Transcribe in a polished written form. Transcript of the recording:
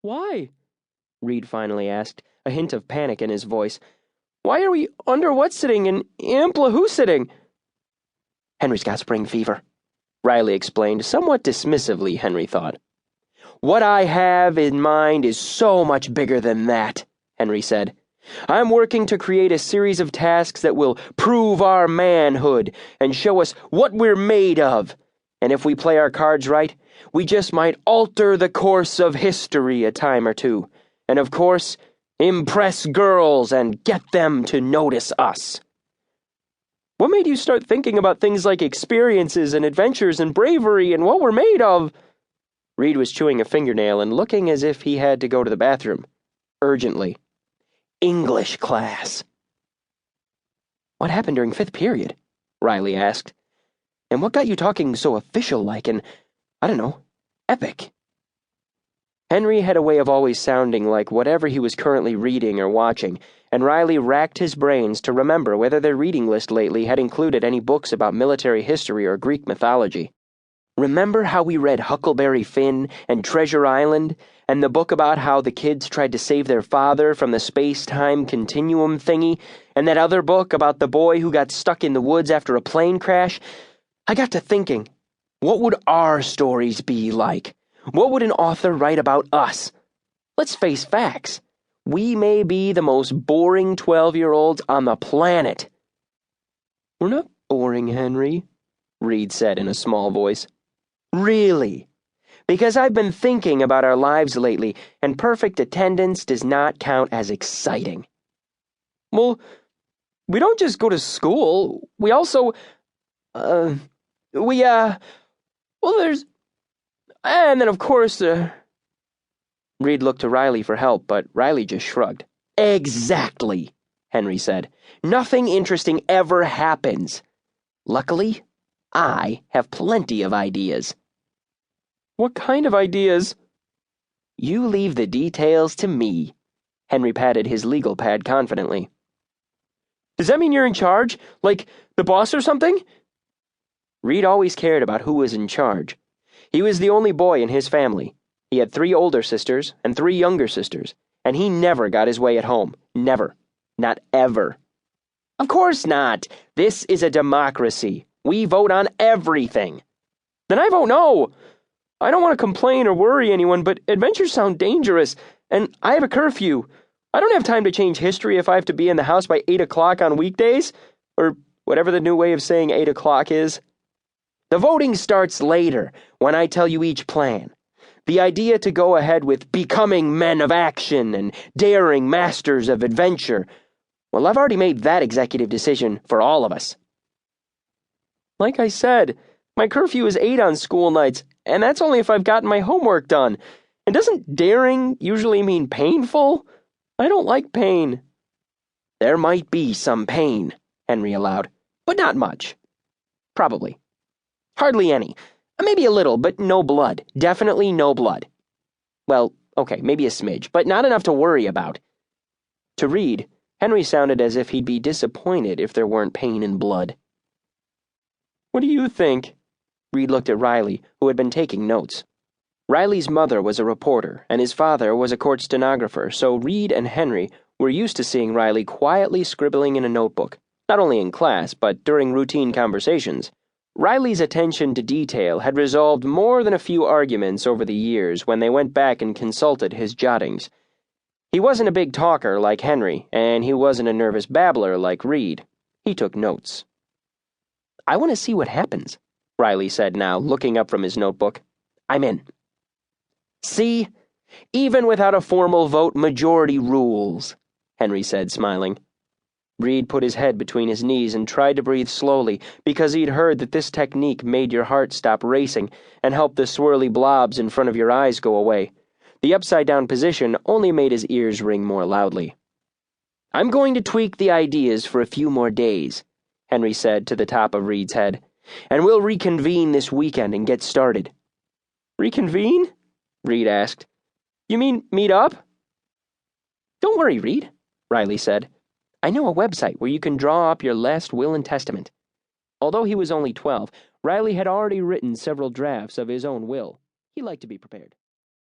Why? Reed finally asked, a hint of panic in his voice. Why are we under what sitting and ampla who sitting? Henry's got spring fever, Riley explained, somewhat dismissively, Henry thought. What I have in mind is so much bigger than that, Henry said. I'm working to create a series of tasks that will prove our manhood and show us what we're made of. And if we play our cards right, we just might alter the course of history a time or two. And of course, impress girls and get them to notice us. What made you start thinking about things like experiences and adventures and bravery and what we're made of? Reed was chewing a fingernail and looking as if he had to go to the bathroom. Urgently. English class. What happened during 5th period? Riley asked. And what got you talking so official-like and, I don't know, epic? Henry had a way of always sounding like whatever he was currently reading or watching, and Riley racked his brains to remember whether their reading list lately had included any books about military history or Greek mythology. Remember how we read Huckleberry Finn and Treasure Island, and the book about how the kids tried to save their father from the space-time continuum thingy, and that other book about the boy who got stuck in the woods after a plane crash? I got to thinking, what would our stories be like? What would an author write about us? Let's face facts. We may be the most boring 12-year-olds on the planet. We're not boring, Henry, Reed said in a small voice. Really? Because I've been thinking about our lives lately, and perfect attendance does not count as exciting. Well, we don't just go to school. We also, well, there's... And then, of course, Reed looked to Riley for help, but Riley just shrugged. Exactly, Henry said. Nothing interesting ever happens. Luckily, I have plenty of ideas. What kind of ideas? You leave the details to me. Henry patted his legal pad confidently. Does that mean you're in charge? Like the boss or something? Reed always cared about who was in charge. He was the only boy in his family. He had 3 older sisters and 3 younger sisters, and he never got his way at home. Never. Not ever. Of course not. This is a democracy. We vote on everything. Then I vote no. I don't want to complain or worry anyone, but adventures sound dangerous, and I have a curfew. I don't have time to change history if I have to be in the house by 8 o'clock on weekdays, or whatever the new way of saying 8 o'clock is. The voting starts later, when I tell you each plan. The idea to go ahead with becoming men of action and daring masters of adventure. Well, I've already made that executive decision for all of us. Like I said, my curfew is 8 on school nights, and that's only if I've gotten my homework done. And doesn't daring usually mean painful? I don't like pain. There might be some pain, Henry allowed, but not much. Probably. Hardly any. Maybe a little, but no blood. Definitely no blood. Well, okay, maybe a smidge, but not enough to worry about. To Reed, Henry sounded as if he'd be disappointed if there weren't pain and blood. What do you think? Reed looked at Riley, who had been taking notes. Riley's mother was a reporter, and his father was a court stenographer, so Reed and Henry were used to seeing Riley quietly scribbling in a notebook, not only in class, but during routine conversations. Riley's attention to detail had resolved more than a few arguments over the years when they went back and consulted his jottings. He wasn't a big talker like Henry, and he wasn't a nervous babbler like Reed. He took notes. I want to see what happens, Riley said now, looking up from his notebook. I'm in. See? Even without a formal vote, majority rules, Henry said, smiling. Reed put his head between his knees and tried to breathe slowly because he'd heard that this technique made your heart stop racing and helped the swirly blobs in front of your eyes go away. The upside-down position only made his ears ring more loudly. I'm going to tweak the ideas for a few more days, Henry said to the top of Reed's head, and we'll reconvene this weekend and get started. Reconvene? Reed asked. You mean meet up? Don't worry, Reed, Riley said. I know a website where you can draw up your last will and testament. Although he was only 12, Riley had already written several drafts of his own will. He liked to be prepared.